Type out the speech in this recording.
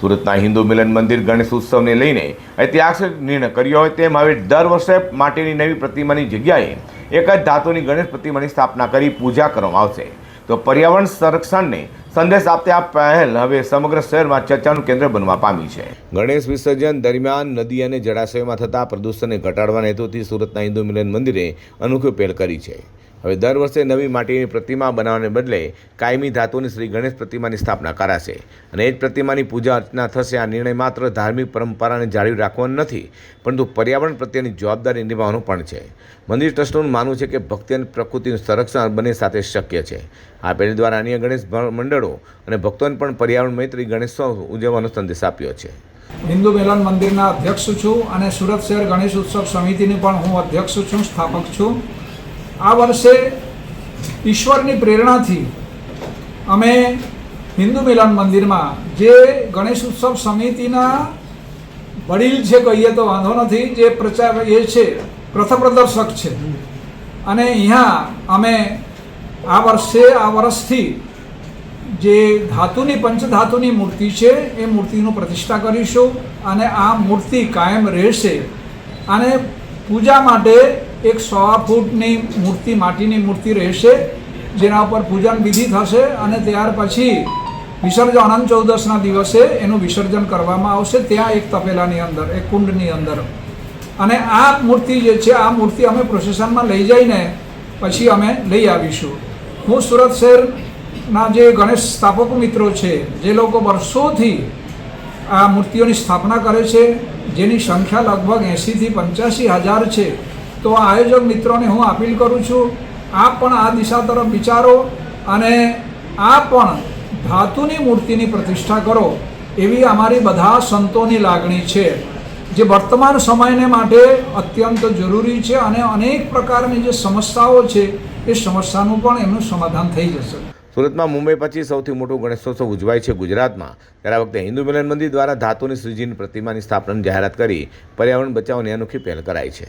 સુરતના હિન્દુ મિલન મંદિર ગણેશ ઉત્સવને લઈને ઐતિહાસિક નિર્ણય કર્યો હોય તેમ હવે દર વર્ષે માટીની નવી પ્રતિમાની જગ્યાએ એક જ ધાતુની ગણેશ પ્રતિમાની સ્થાપના કરી પૂજા કરવામાં આવશે. તો પર્યાવરણ સંરક્ષણને સંદેશ આપતી આ પહેલ હવે સમગ્ર શહેરમાં ચર્ચાનું કેન્દ્ર બનવા પામી છે. ગણેશ વિસર્જન દરમિયાન નદી અને જળાશયોમાં થતા પ્રદૂષણને ઘટાડવાના હેતુથી સુરતના હિન્દુ મિલન મંદિરે અનોખી પહેલ કરી છે. હવે દર વર્ષે નવી માટીની પ્રતિમા બનાવવાને બદલે કાયમી ધાતુની શ્રી ગણેશ પ્રતિમાની સ્થાપના કરાશે અને એ જ પ્રતિમાની પૂજા અર્ચના થશે. આ નિર્ણય માત્ર ધાર્મિક પરંપરાને જાળવી રાખવાનો નથી, પરંતુ પર્યાવરણ પ્રત્યેની જવાબદારી નિભાવવાનું પણ છે. મંદિર ટ્રસ્ટનું માનવું છે કે ભક્તિ અને પ્રકૃતિનું સંરક્ષણ બંને સાથે શક્ય છે. આ પહેલ દ્વારા અન્ય ગણેશ મંડળો અને ભક્તોને પણ પર્યાવરણ મૈત્રી ગણેશોત્સવ ઉજવવાનો સંદેશ આપ્યો છે. હિન્દુ મિલન મંદિરના અધ્યક્ષ છું અને સુરત શહેર ગણેશ ઉત્સવ સમિતિની પણ હું અધ્યક્ષ છું, સ્થાપક છું. આ વર્ષે ઈશ્વરની પ્રેરણાથી અમે હિન્દુ મિલન મંદિરમાં જે ગણેશ ઉત્સવ સમિતિના વડીલ છે કહીએ તો વાંધો નથી, જે પ્રચાર એ છે પ્રથમપ્રદર્શક છે, અને અહીંયા અમે આ વર્ષથી જે ધાતુની પંચધાતુની મૂર્તિ છે એ મૂર્તિનું પ્રતિષ્ઠા કરીશું અને આ મૂર્તિ કાયમ રહેશે. અને પૂજા માટે એક 1.25 ફૂટની મૂર્તિ, માટીની મૂર્તિ રહેશે, જેના ઉપર પૂજન વિધિ થશે અને ત્યાર પછી વિસર્જન અનંત ચૌદસના દિવસે એનું વિસર્જન કરવામાં આવશે ત્યાં એક તપેલાની અંદર, એક કુંડની અંદર. અને આ મૂર્તિ જે છે આ મૂર્તિ અમે પ્રોસેસનમાં લઈ જઈને પછી અમે લઈ આવીશું. હું સુરત શહેરના જે ગણેશ સ્થાપકો મિત્રો છે, જે લોકો વર્ષોથી આ મૂર્તિઓની સ્થાપના કરે છે, જેની સંખ્યા લગભગ 80,000 થી 85,000 છે, તો આ આયોજક મિત્રોને હું અપીલ કરું છું, આપ પણ આ દિશા તરફ વિચારો અને આ પણ ધાતુની મૂર્તિની પ્રતિષ્ઠા કરો એવી અમારી બધા સંતોની લાગણી છે, જે વર્તમાન સમયને માટે અત્યંત જરૂરી છે. અને અનેક પ્રકારની જે સમસ્યાઓ છે એ સમસ્યાનું પણ એમનું સમાધાન થઈ જશે. સુરતમાં મુંબઈ પછી સૌથી મોટું ગણેશોત્સવ ઉજવાય છે ગુજરાતમાં. ત્યારે આ વખતે હિન્દુ મિલન મંદિર દ્વારા ધાતુની શ્રીજીની પ્રતિમાની સ્થાપનાની જાહેરાત કરી પર્યાવરણ બચાવવાની અનોખી પહેલ કરાઈ છે.